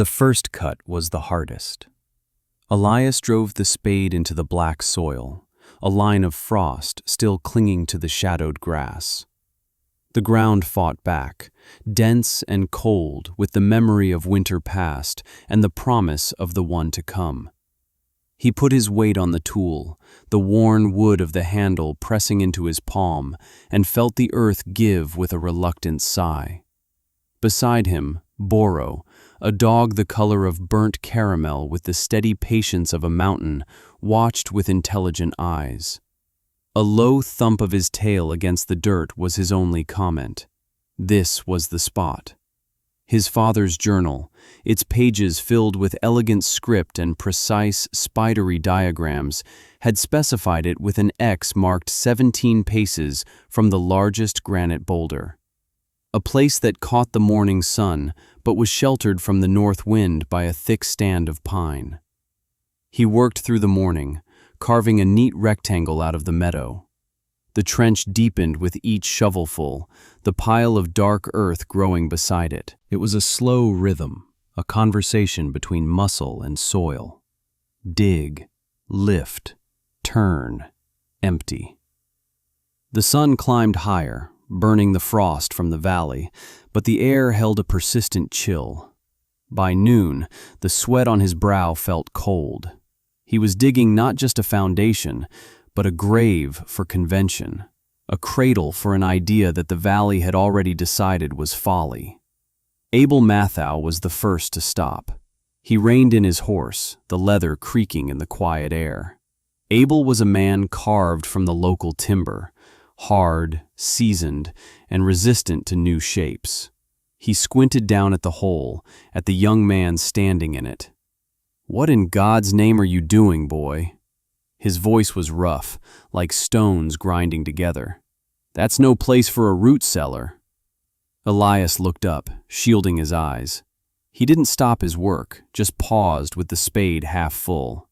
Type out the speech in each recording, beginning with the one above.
The first cut was the hardest. Elias drove the spade into the black soil, a line of frost still clinging to the shadowed grass. The ground fought back, dense and cold with the memory of winter past and the promise of the one to come. He put his weight on the tool, the worn wood of the handle pressing into his palm, and felt the earth give with a reluctant sigh. Beside him, Boro, a dog the color of burnt caramel with the steady patience of a mountain, watched with intelligent eyes. A low thump of his tail against the dirt was his only comment. This was the spot. His father's journal, its pages filled with elegant script and precise, spidery diagrams, had specified it with an X marked 17 paces from the largest granite boulder. A place that caught the morning sun, but was sheltered from the north wind by a thick stand of pine. He worked through the morning, carving a neat rectangle out of the meadow. The trench deepened with each shovelful, the pile of dark earth growing beside it. It was a slow rhythm, a conversation between muscle and soil. Dig, lift, turn, empty. The sun climbed higher, burning the frost from the valley, but the air held a persistent chill. By noon, the sweat on his brow felt cold. He was digging not just a foundation, but a grave for convention, a cradle for an idea that the valley had already decided was folly. Abel Mathau was the first to stop. He reined in his horse, the leather creaking in the quiet air. Abel was a man carved from the local timber, hard, seasoned, and resistant to new shapes. He squinted down at the hole, at the young man standing in it. "What in God's name are you doing, boy?" His voice was rough, like stones grinding together. "That's no place for a root cellar." Elias looked up, shielding his eyes. He didn't stop his work, just paused with the spade half full.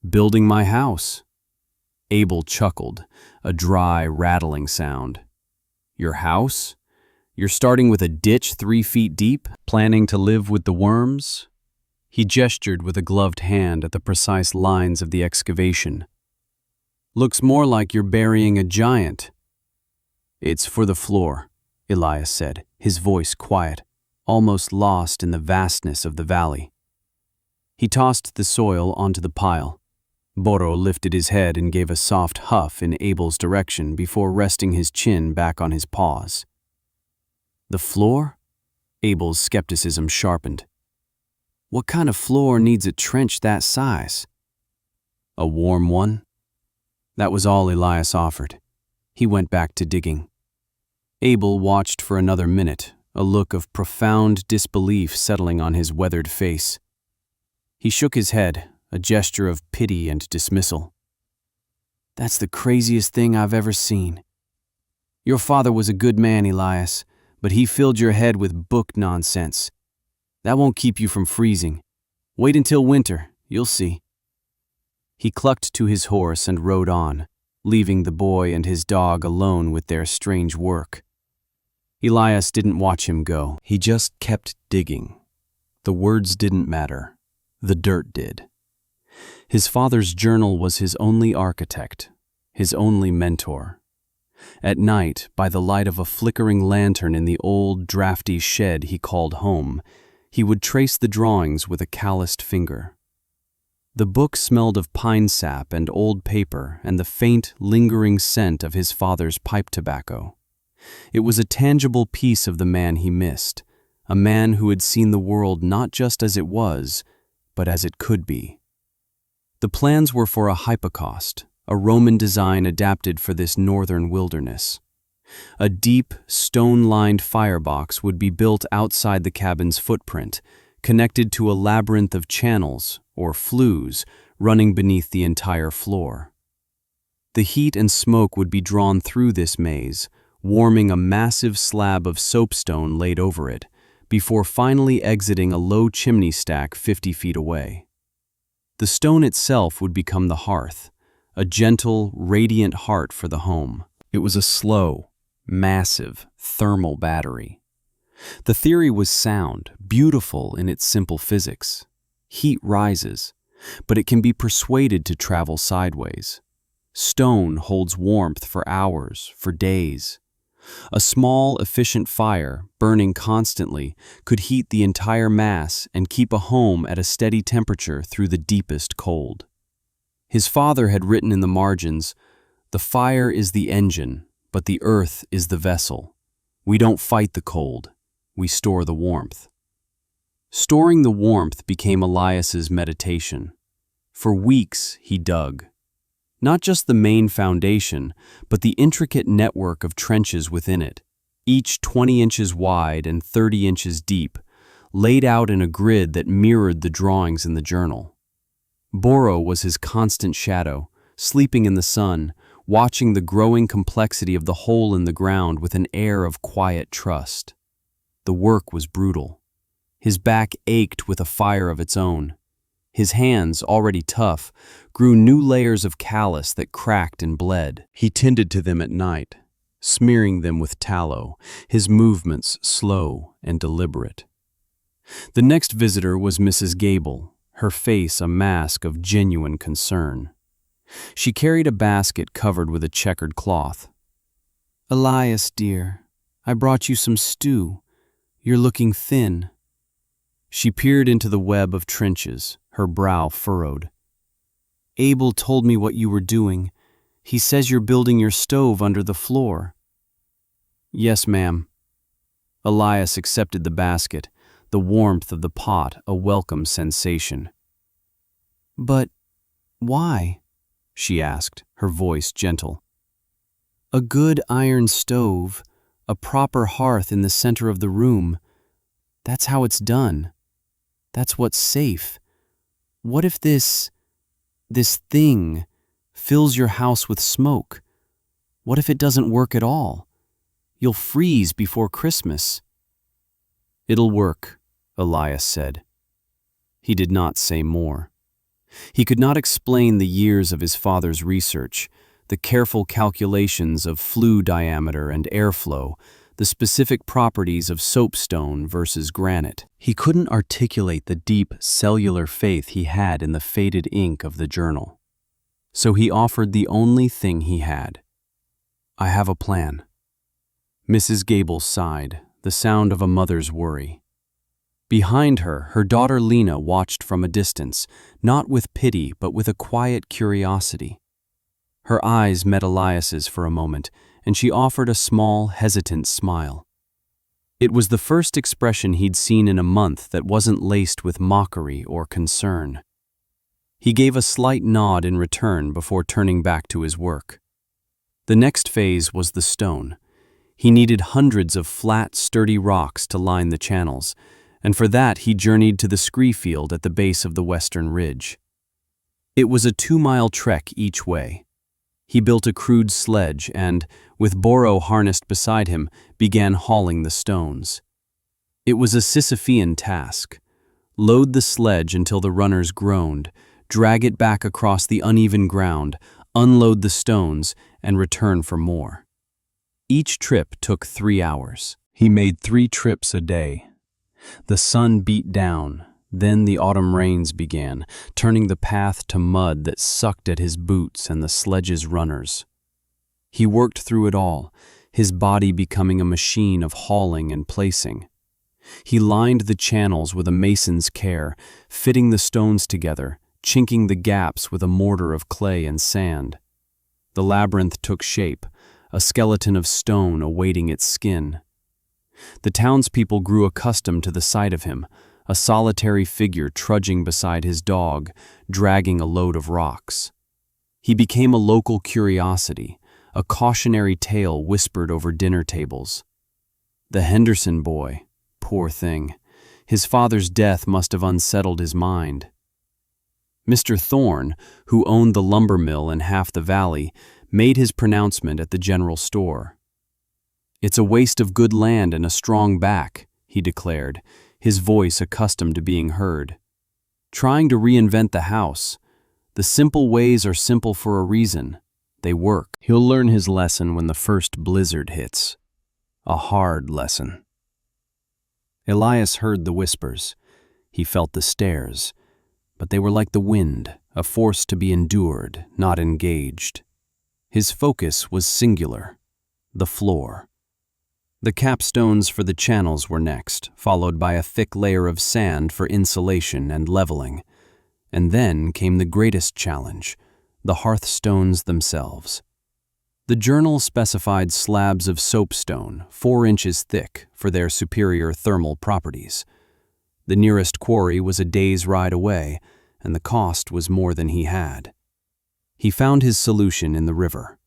"Building my house." Abel chuckled, a dry, rattling sound. "Your house? You're starting with a ditch 3 feet deep, planning to live with the worms?" He gestured with a gloved hand at the precise lines of the excavation. "Looks more like you're burying a giant." "It's for the floor," Elias said, his voice quiet, almost lost in the vastness of the valley. He tossed the soil onto the pile. Boro lifted his head and gave a soft huff in Abel's direction before resting his chin back on his paws. "The floor?" Abel's skepticism sharpened. "What kind of floor needs a trench that size?" "A warm one?" That was all Elias offered. He went back to digging. Abel watched for another minute, a look of profound disbelief settling on his weathered face. He shook his head, a gesture of pity and dismissal. "That's the craziest thing I've ever seen. Your father was a good man, Elias, but he filled your head with book nonsense. That won't keep you from freezing. Wait until winter, you'll see." He clucked to his horse and rode on, leaving the boy and his dog alone with their strange work. Elias didn't watch him go. He just kept digging. The words didn't matter. The dirt did. His father's journal was his only architect, his only mentor. At night, by the light of a flickering lantern in the old, drafty shed he called home, he would trace the drawings with a calloused finger. The book smelled of pine sap and old paper and the faint, lingering scent of his father's pipe tobacco. It was a tangible piece of the man he missed, a man who had seen the world not just as it was, but as it could be. The plans were for a hypocaust, a Roman design adapted for this northern wilderness. A deep, stone-lined firebox would be built outside the cabin's footprint, connected to a labyrinth of channels, or flues, running beneath the entire floor. The heat and smoke would be drawn through this maze, warming a massive slab of soapstone laid over it, before finally exiting a low chimney stack 50 feet away. The stone itself would become the hearth, a gentle, radiant heart for the home. It was a slow, massive thermal battery. The theory was sound, beautiful in its simple physics. Heat rises, but it can be persuaded to travel sideways. Stone holds warmth for hours, for days. A small, efficient fire, burning constantly, could heat the entire mass and keep a home at a steady temperature through the deepest cold. His father had written in the margins, "The fire is the engine, but the earth is the vessel. We don't fight the cold, we store the warmth." Storing the warmth became Elias's meditation. For weeks he dug. Not just the main foundation, but the intricate network of trenches within it, each 20 inches wide and 30 inches deep, laid out in a grid that mirrored the drawings in the journal. Boro was his constant shadow, sleeping in the sun, watching the growing complexity of the hole in the ground with an air of quiet trust. The work was brutal. His back ached with a fire of its own. His hands, already tough, grew new layers of callus that cracked and bled. He tended to them at night, smearing them with tallow, his movements slow and deliberate. The next visitor was Mrs. Gable, her face a mask of genuine concern. She carried a basket covered with a checkered cloth. "Elias, dear, I brought you some stew. You're looking thin." She peered into the web of trenches, her brow furrowed. "Abel told me what you were doing. He says you're building your stove under the floor." "Yes, ma'am." Elias accepted the basket, the warmth of the pot a welcome sensation. "But why?" she asked, her voice gentle. "A good iron stove, a proper hearth in the center of the room. That's how it's done. That's what's safe. What if this thing fills your house with smoke? What if it doesn't work at all? You'll freeze before Christmas." "It'll work," Elias said. He did not say more. He could not explain the years of his father's research, the careful calculations of flue diameter and airflow, the specific properties of soapstone versus granite. He couldn't articulate the deep cellular faith he had in the faded ink of the journal. So he offered the only thing he had. "I have a plan." Mrs. Gable sighed, the sound of a mother's worry. Behind her, her daughter Lena watched from a distance, not with pity but with a quiet curiosity. Her eyes met Elias's for a moment, and she offered a small, hesitant smile. It was the first expression he'd seen in a month that wasn't laced with mockery or concern. He gave a slight nod in return before turning back to his work. The next phase was the stone. He needed hundreds of flat, sturdy rocks to line the channels, and for that he journeyed to the scree field at the base of the western ridge. It was a 2-mile trek each way. He built a crude sledge and, with Boro harnessed beside him, began hauling the stones. It was a Sisyphean task. Load the sledge until the runners groaned, drag it back across the uneven ground, unload the stones, and return for more. Each trip took 3 hours. He made 3 trips a day. The sun beat down, then the autumn rains began, turning the path to mud that sucked at his boots and the sledge's runners. He worked through it all, his body becoming a machine of hauling and placing. He lined the channels with a mason's care, fitting the stones together, chinking the gaps with a mortar of clay and sand. The labyrinth took shape, a skeleton of stone awaiting its skin. The townspeople grew accustomed to the sight of him, a solitary figure trudging beside his dog, dragging a load of rocks. He became a local curiosity, a cautionary tale whispered over dinner tables. The Henderson boy, poor thing, his father's death must have unsettled his mind. Mr. Thorne, who owned the lumber mill and half the valley, made his pronouncement at the general store. "It's a waste of good land and a strong back," he declared, his voice accustomed to being heard. "Trying to reinvent the house. The simple ways are simple for a reason. They work." He'll learn his lesson when the first blizzard hits. A hard lesson. Elias heard the whispers. He felt the stares, but they were like the wind, a force to be endured, not engaged. His focus was singular: the floor. The capstones for the channels were next, followed by a thick layer of sand for insulation and leveling. And then came the greatest challenge: the hearthstones themselves. The journal specified slabs of soapstone, 4 inches thick, for their superior thermal properties. The nearest quarry was a day's ride away, and the cost was more than he had. He found his solution in the river.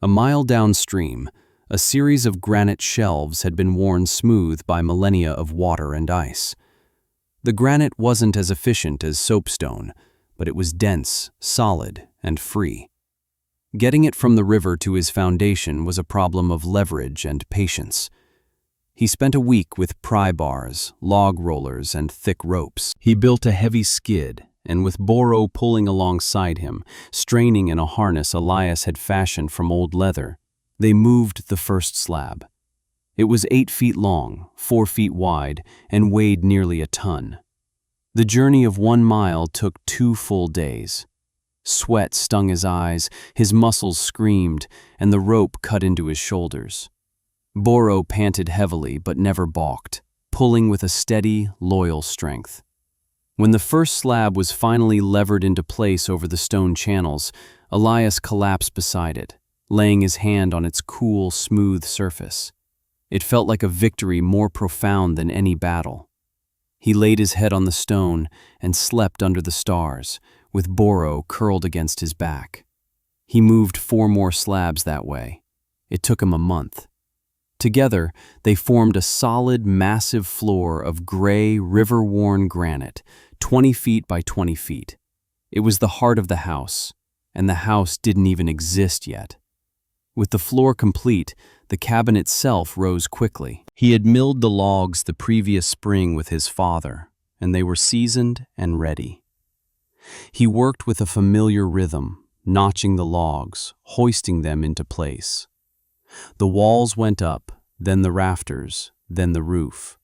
A mile downstream, a series of granite shelves had been worn smooth by millennia of water and ice. The granite wasn't as efficient as soapstone, but it was dense, solid, and free. Getting it from the river to his foundation was a problem of leverage and patience. He spent a week with pry bars, log rollers, and thick ropes. He built a heavy skid, and with Boro pulling alongside him, straining in a harness Elias had fashioned from old leather, they moved the first slab. It was 8 feet long, 4 feet wide, and weighed nearly a ton. The journey of 1 mile took 2 full days. Sweat stung his eyes, his muscles screamed, and the rope cut into his shoulders. Boro panted heavily but never balked, pulling with a steady, loyal strength. When the first slab was finally levered into place over the stone channels, Elias collapsed beside it, laying his hand on its cool, smooth surface. It felt like a victory more profound than any battle. He laid his head on the stone and slept under the stars, with Boro curled against his back. He moved 4 more slabs that way. It took him a month. Together, they formed a solid, massive floor of gray, river-worn granite, 20 feet by 20 feet. It was the heart of the house, and the house didn't even exist yet. With the floor complete, the cabin itself rose quickly. He had milled the logs the previous spring with his father, and they were seasoned and ready. He worked with a familiar rhythm, notching the logs, hoisting them into place. The walls went up, then the rafters, then the roof.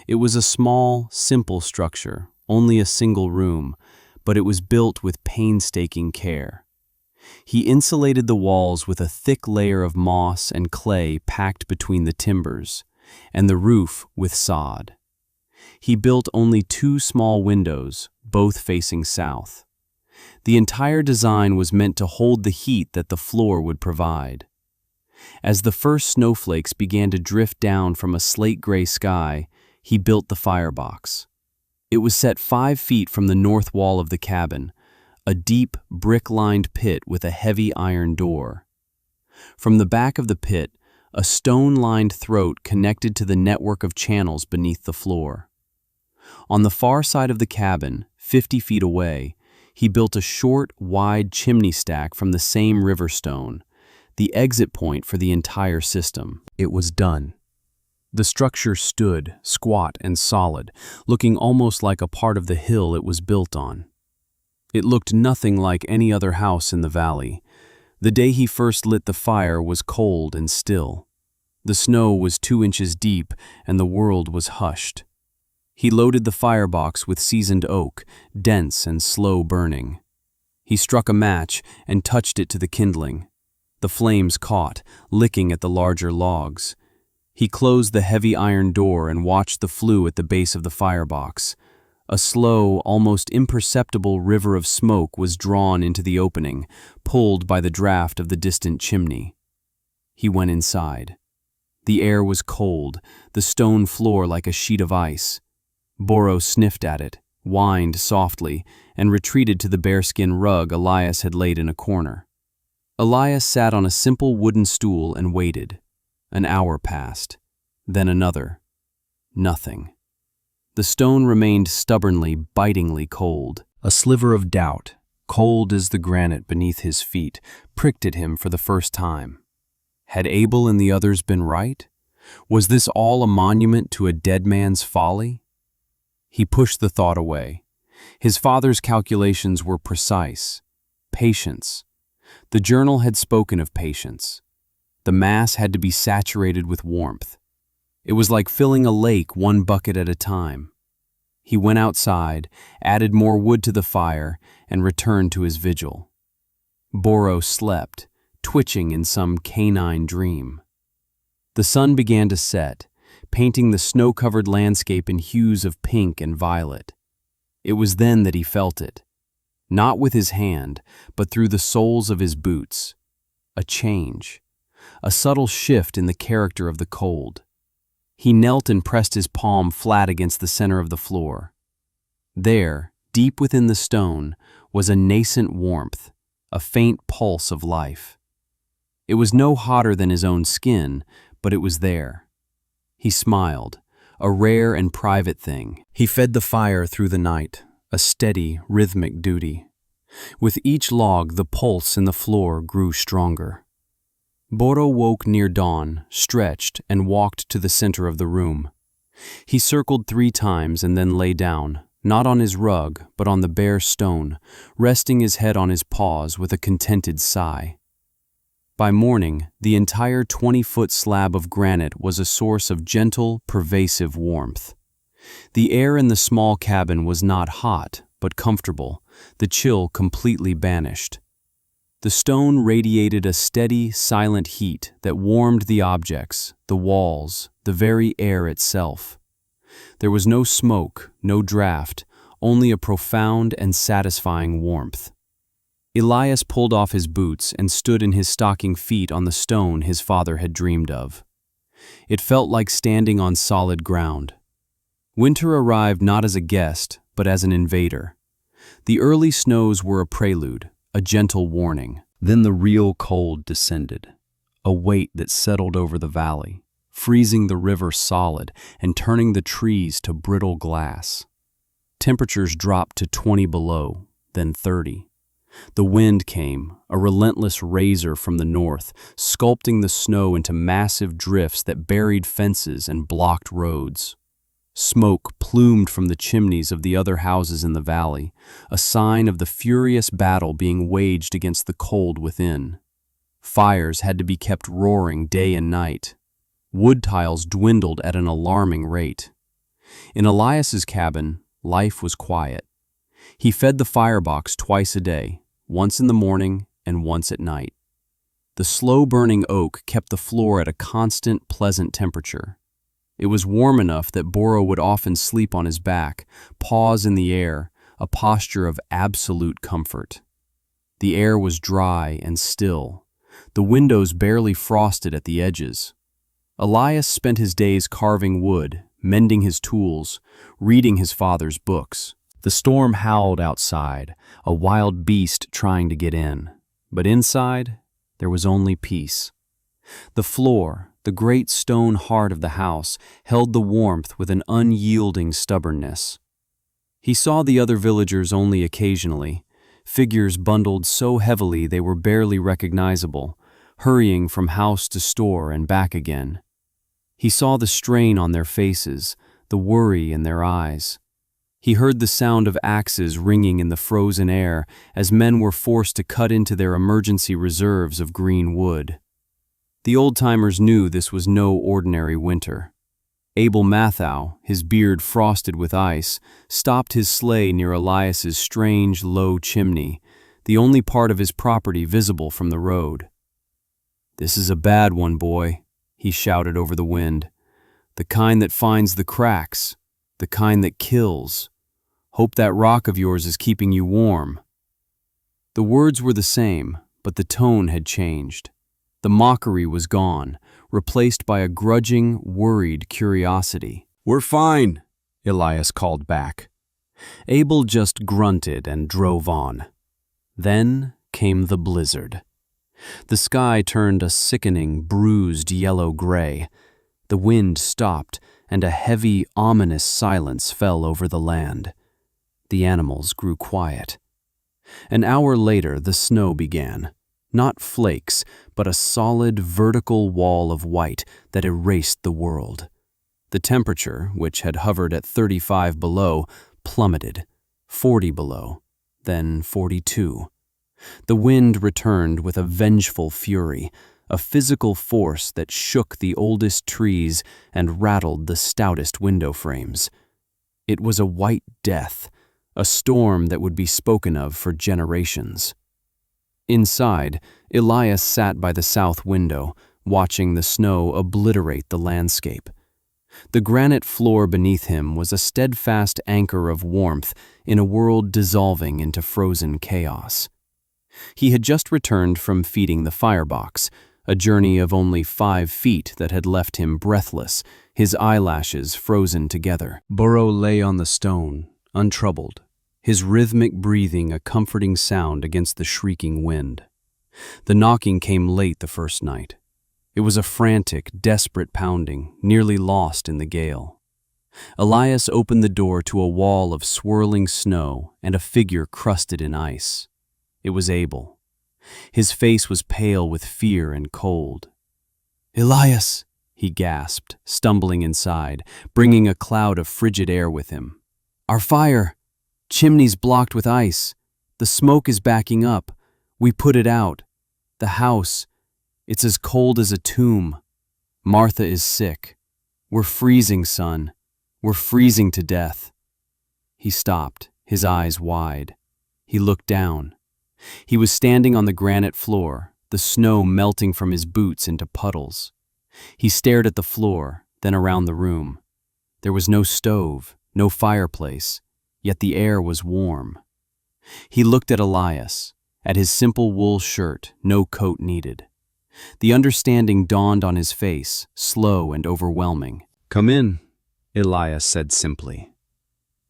It was a small, simple structure, only a single room, but it was built with painstaking care. He insulated the walls with a thick layer of moss and clay packed between the timbers, and the roof with sod. He built only 2 small windows, both facing south. The entire design was meant to hold the heat that the floor would provide. As the first snowflakes began to drift down from a slate-gray sky, he built the firebox. It was set 5 feet from the north wall of the cabin, a deep, brick-lined pit with a heavy iron door. From the back of the pit, a stone-lined throat connected to the network of channels beneath the floor. On the far side of the cabin, 50 feet away, he built a short, wide chimney stack from the same river stone, the exit point for the entire system. It was done. The structure stood, squat and solid, looking almost like a part of the hill it was built on. It looked nothing like any other house in the valley. The day he first lit the fire was cold and still. The snow was 2 inches deep, and the world was hushed. He loaded the firebox with seasoned oak, dense and slow burning. He struck a match and touched it to the kindling. The flames caught, licking at the larger logs. He closed the heavy iron door and watched the flue at the base of the firebox. A slow, almost imperceptible river of smoke was drawn into the opening, pulled by the draft of the distant chimney. He went inside. The air was cold, the stone floor like a sheet of ice. Boro sniffed at it, whined softly, and retreated to the bearskin rug Elias had laid in a corner. Elias sat on a simple wooden stool and waited. An hour passed, then another. Nothing. The stone remained stubbornly, bitingly cold. A sliver of doubt, cold as the granite beneath his feet, pricked at him for the first time. Had Abel and the others been right? Was this all a monument to a dead man's folly? He pushed the thought away. His father's calculations were precise. Patience. The journal had spoken of patience. The mass had to be saturated with warmth. It was like filling a lake one bucket at a time. He went outside, added more wood to the fire, and returned to his vigil. Boro slept, twitching in some canine dream. The sun began to set, painting the snow-covered landscape in hues of pink and violet. It was then that he felt it, not with his hand, but through the soles of his boots. A change, a subtle shift in the character of the cold. He knelt and pressed his palm flat against the center of the floor. There, deep within the stone, was a nascent warmth, a faint pulse of life. It was no hotter than his own skin, but it was there. He smiled, a rare and private thing. He fed the fire through the night, a steady, rhythmic duty. With each log, the pulse in the floor grew stronger. Boro woke near dawn, stretched, and walked to the center of the room. He circled 3 times and then lay down, not on his rug, but on the bare stone, resting his head on his paws with a contented sigh. By morning, the entire 20-foot slab of granite was a source of gentle, pervasive warmth. The air in the small cabin was not hot, but comfortable, the chill completely banished. The stone radiated a steady, silent heat that warmed the objects, the walls, the very air itself. There was no smoke, no draft, only a profound and satisfying warmth. Elias pulled off his boots and stood in his stocking feet on the stone his father had dreamed of. It felt like standing on solid ground. Winter arrived not as a guest, but as an invader. The early snows were a prelude, a gentle warning. Then the real cold descended, a weight that settled over the valley, freezing the river solid and turning the trees to brittle glass. Temperatures dropped to 20 below, then 30. The wind came, a relentless razor from the north, sculpting the snow into massive drifts that buried fences and blocked roads. Smoke plumed from the chimneys of the other houses in the valley, a sign of the furious battle being waged against the cold within. Fires had to be kept roaring day and night. Wood tiles dwindled at an alarming rate. In Elias's cabin, life was quiet. He fed the firebox twice a day, once in the morning and once at night. The slow-burning oak kept the floor at a constant, pleasant temperature. It was warm enough that Boro would often sleep on his back, paws in the air, a posture of absolute comfort. The air was dry and still, the windows barely frosted at the edges. Elias spent his days carving wood, mending his tools, reading his father's books. The storm howled outside, a wild beast trying to get in. But inside, there was only peace. The floor, the great stone heart of the house, held the warmth with an unyielding stubbornness. He saw the other villagers only occasionally, figures bundled so heavily they were barely recognizable, hurrying from house to store and back again. He saw the strain on their faces, the worry in their eyes. He heard the sound of axes ringing in the frozen air as men were forced to cut into their emergency reserves of green wood. The old-timers knew this was no ordinary winter. Abel Mathau, his beard frosted with ice, stopped his sleigh near Elias's strange, low chimney, the only part of his property visible from the road. "This is a bad one, boy," he shouted over the wind. "The kind that finds the cracks, the kind that kills. Hope that rock of yours is keeping you warm." The words were the same, but the tone had changed. The mockery was gone, replaced by a grudging, worried curiosity. "We're fine," Elias called back. Abel just grunted and drove on. Then came the blizzard. The sky turned a sickening, bruised yellow-gray. The wind stopped, and a heavy, ominous silence fell over the land. The animals grew quiet. An hour later, the snow began. Not flakes, but a solid, vertical wall of white that erased the world. The temperature, which had hovered at 35 below, plummeted, 40 below, then 42. The wind returned with a vengeful fury, a physical force that shook the oldest trees and rattled the stoutest window frames. It was a white death, a storm that would be spoken of for generations. Inside, Elias sat by the south window, watching the snow obliterate the landscape. The granite floor beneath him was a steadfast anchor of warmth in a world dissolving into frozen chaos. He had just returned from feeding the firebox, a journey of only 5 feet that had left him breathless, his eyelashes frozen together. Burrow lay on the stone, untroubled, his rhythmic breathing a comforting sound against the shrieking wind. The knocking came late the first night. It was a frantic, desperate pounding, nearly lost in the gale. Elias opened the door to a wall of swirling snow and a figure crusted in ice. It was Abel. His face was pale with fear and cold. "Elias!" he gasped, stumbling inside, bringing a cloud of frigid air with him. "Our fire! Chimney's blocked with ice. The smoke is backing up. We put it out. The house, it's as cold as a tomb. Martha is sick. We're freezing, son. We're freezing to death." He stopped, his eyes wide. He looked down. He was standing on the granite floor, the snow melting from his boots into puddles. He stared at the floor, then around the room. There was no stove, no fireplace, yet the air was warm. He looked at Elias, at his simple wool shirt, no coat needed. The understanding dawned on his face, slow and overwhelming. "Come in," Elias said simply.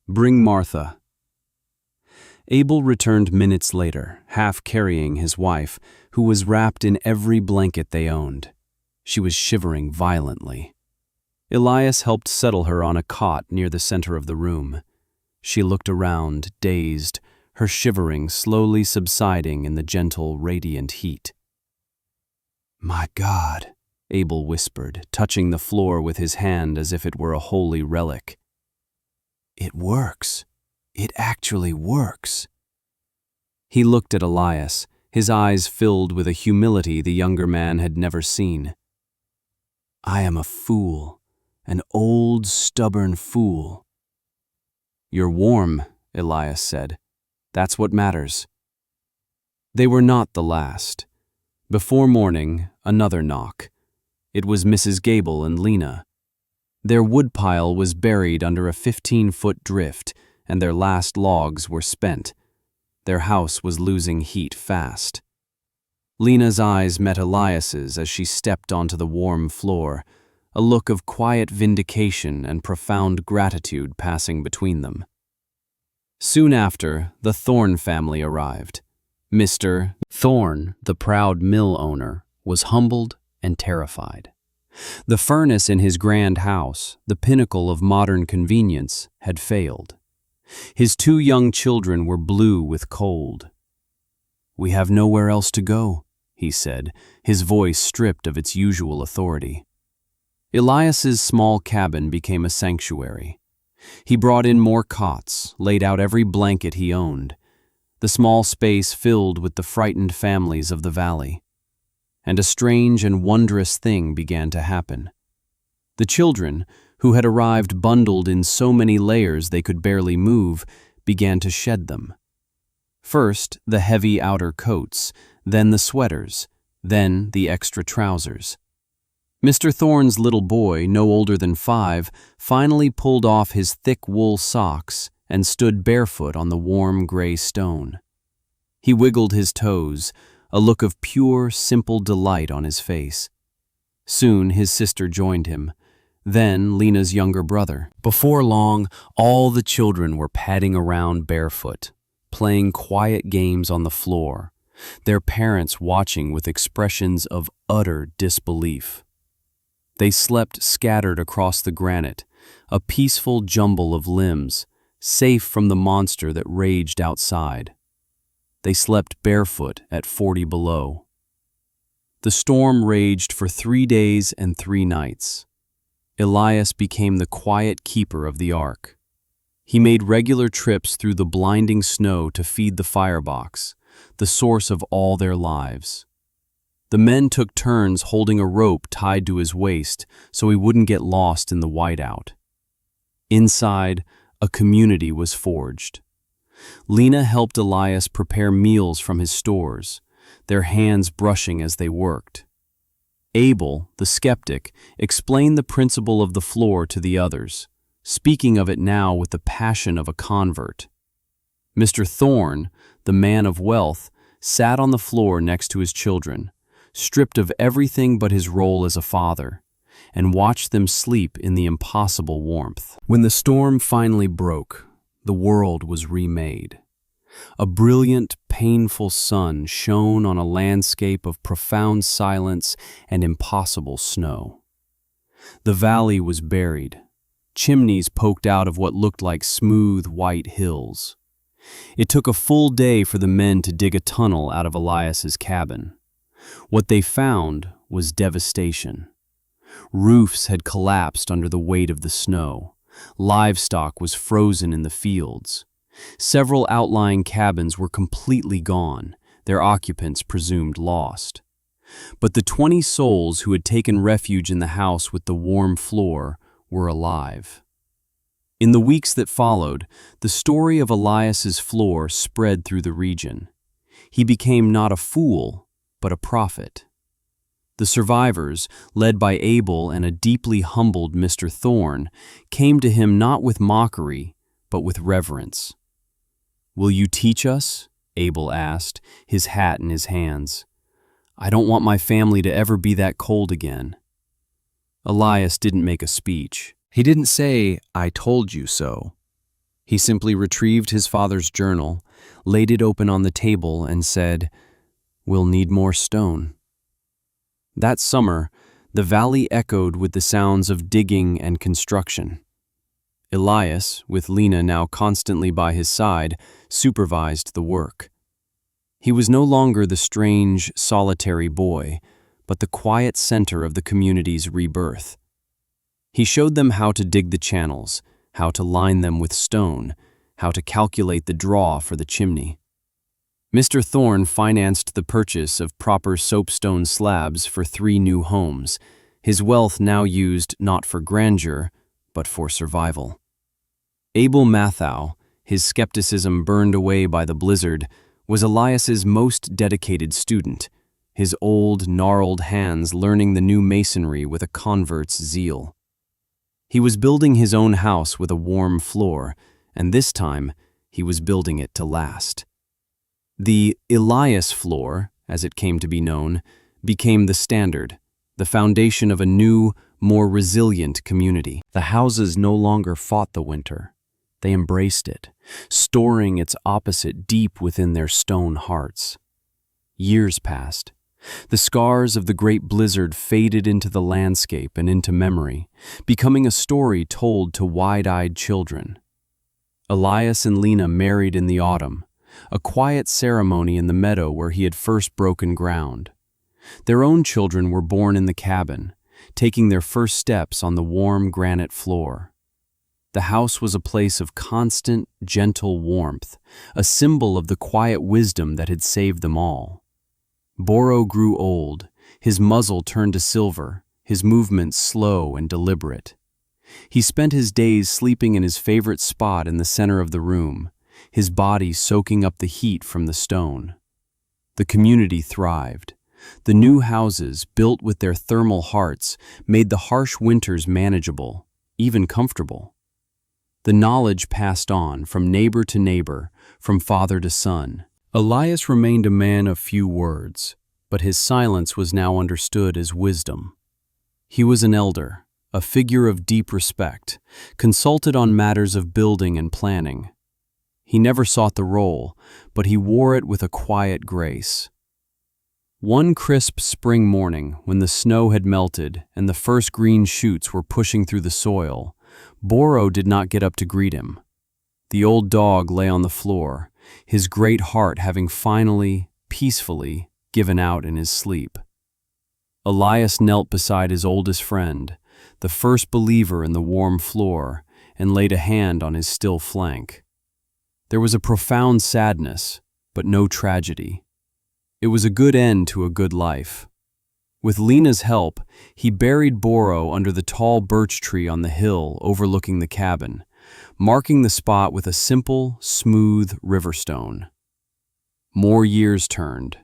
"Bring Martha." Abel returned minutes later, half carrying his wife, who was wrapped in every blanket they owned. She was shivering violently. Elias helped settle her on a cot near the center of the room. She looked around, dazed, her shivering slowly subsiding in the gentle, radiant heat. "My God," Abel whispered, touching the floor with his hand as if it were a holy relic. "It works. It actually works." He looked at Elias, his eyes filled with a humility the younger man had never seen. "I am a fool, an old, stubborn fool." "You're warm," Elias said. "That's what matters." They were not the last. Before morning, another knock. It was Mrs. Gable and Lena. Their woodpile was buried under a 15-foot drift, and their last logs were spent. Their house was losing heat fast. Lena's eyes met Elias's as she stepped onto the warm floor, a look of quiet vindication and profound gratitude passing between them. Soon after, the Thorne family arrived. Mr. Thorne, the proud mill owner, was humbled and terrified. The furnace in his grand house, the pinnacle of modern convenience, had failed. His 2 young children were blue with cold. "We have nowhere else to go," he said, his voice stripped of its usual authority. Elias's small cabin became a sanctuary. He brought in more cots, laid out every blanket he owned. The small space filled with the frightened families of the valley. And a strange and wondrous thing began to happen. The children, who had arrived bundled in so many layers they could barely move, began to shed them. First, the heavy outer coats, then the sweaters, then the extra trousers. Mr. Thorne's little boy, no older than 5, finally pulled off his thick wool socks and stood barefoot on the warm gray stone. He wiggled his toes, a look of pure, simple delight on his face. Soon his sister joined him, then Lena's younger brother. Before long, all the children were padding around barefoot, playing quiet games on the floor, their parents watching with expressions of utter disbelief. They slept scattered across the granite, a peaceful jumble of limbs, safe from the monster that raged outside. They slept barefoot at 40 below. The storm raged for 3 days and 3 nights. Elias became the quiet keeper of the ark. He made regular trips through the blinding snow to feed the firebox, the source of all their lives. The men took turns holding a rope tied to his waist so he wouldn't get lost in the whiteout. Inside, a community was forged. Lena helped Elias prepare meals from his stores, their hands brushing as they worked. Abel, the skeptic, explained the principle of the floor to the others, speaking of it now with the passion of a convert. Mr. Thorne, the man of wealth, sat on the floor next to his children, stripped of everything but his role as a father, and watched them sleep in the impossible warmth. When the storm finally broke, the world was remade. A brilliant, painful sun shone on a landscape of profound silence and impossible snow. The valley was buried. Chimneys poked out of what looked like smooth, white hills. It took a full day for the men to dig a tunnel out of Elias's cabin. What they found was devastation. Roofs had collapsed under the weight of the snow. Livestock was frozen in the fields. Several outlying cabins were completely gone, their occupants presumed lost. But the 20 souls who had taken refuge in the house with the warm floor were alive. In the weeks that followed, the story of Elias's floor spread through the region. He became not a fool, but a prophet. The survivors, led by Abel and a deeply humbled Mr. Thorne, came to him not with mockery, but with reverence. "Will you teach us?" Abel asked, his hat in his hands. "I don't want my family to ever be that cold again." Elias didn't make a speech. He didn't say, "I told you so." He simply retrieved his father's journal, laid it open on the table, and said, "We'll need more stone." That summer, the valley echoed with the sounds of digging and construction. Elias, with Lena now constantly by his side, supervised the work. He was no longer the strange, solitary boy, but the quiet center of the community's rebirth. He showed them how to dig the channels, how to line them with stone, how to calculate the draw for the chimney. Mr. Thorne financed the purchase of proper soapstone slabs for 3 new homes, his wealth now used not for grandeur, but for survival. Abel Mathau, his skepticism burned away by the blizzard, was Elias's most dedicated student, his old, gnarled hands learning the new masonry with a convert's zeal. He was building his own house with a warm floor, and this time he was building it to last. The Elias floor, as it came to be known, became the standard, the foundation of a new, more resilient community. The houses no longer fought the winter. They embraced it, storing its opposite deep within their stone hearts. Years passed. The scars of the great blizzard faded into the landscape and into memory, becoming a story told to wide-eyed children. Elias and Lena married in the autumn, a quiet ceremony in the meadow where he had first broken ground. Their own children were born in the cabin, taking their first steps on the warm granite floor. The house was a place of constant, gentle warmth, a symbol of the quiet wisdom that had saved them all. Boro grew old, his muzzle turned to silver, his movements slow and deliberate. He spent his days sleeping in his favorite spot in the center of the room, his body soaking up the heat from the stone. The community thrived. The new houses, built with their thermal hearts, made the harsh winters manageable, even comfortable. The knowledge passed on from neighbor to neighbor, from father to son. Elias remained a man of few words, but his silence was now understood as wisdom. He was an elder, a figure of deep respect, consulted on matters of building and planning. He never sought the role, but he wore it with a quiet grace. One crisp spring morning, when the snow had melted and the first green shoots were pushing through the soil, Boro did not get up to greet him. The old dog lay on the floor, his great heart having finally, peacefully, given out in his sleep. Elias knelt beside his oldest friend, the first believer in the warm floor, and laid a hand on his still flank. There was a profound sadness, but no tragedy. It was a good end to a good life. With Lena's help, he buried Boro under the tall birch tree on the hill overlooking the cabin, marking the spot with a simple, smooth river stone. More years turned.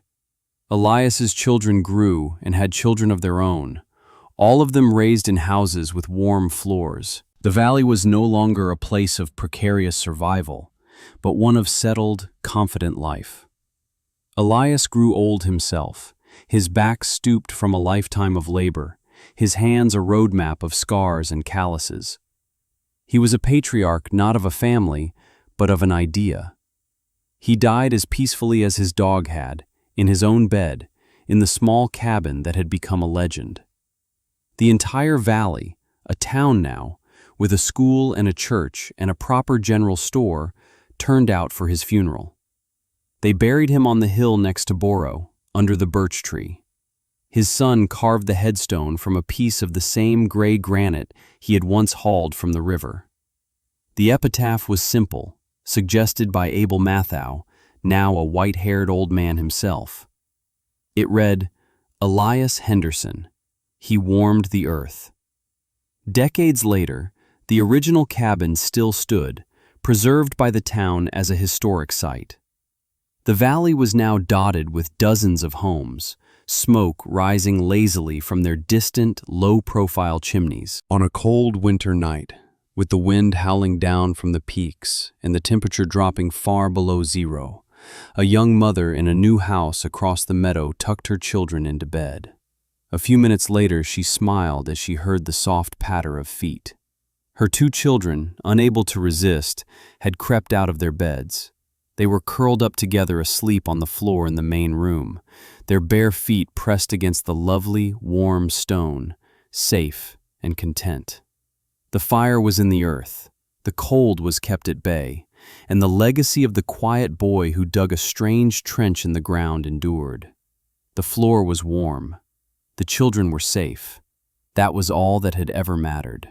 Elias's children grew and had children of their own, all of them raised in houses with warm floors. The valley was no longer a place of precarious survival, but one of settled, confident life. Elias grew old himself, his back stooped from a lifetime of labor, his hands a roadmap of scars and calluses. He was a patriarch not of a family, but of an idea. He died as peacefully as his dog had, in his own bed, in the small cabin that had become a legend. The entire valley, a town now, with a school and a church and a proper general store, turned out for his funeral. They buried him on the hill next to Boro, under the birch tree. His son carved the headstone from a piece of the same gray granite he had once hauled from the river. The epitaph was simple, suggested by Abel Mathau, now a white-haired old man himself. It read, "Elias Henderson. He warmed the earth." Decades later, the original cabin still stood, preserved by the town as a historic site. The valley was now dotted with dozens of homes, smoke rising lazily from their distant, low-profile chimneys. On a cold winter night, with the wind howling down from the peaks and the temperature dropping far below zero, a young mother in a new house across the meadow tucked her children into bed. A few minutes later, she smiled as she heard the soft patter of feet. Her two children, unable to resist, had crept out of their beds. They were curled up together asleep on the floor in the main room, their bare feet pressed against the lovely, warm stone, safe and content. The fire was in the earth, the cold was kept at bay, and the legacy of the quiet boy who dug a strange trench in the ground endured. The floor was warm. The children were safe. That was all that had ever mattered.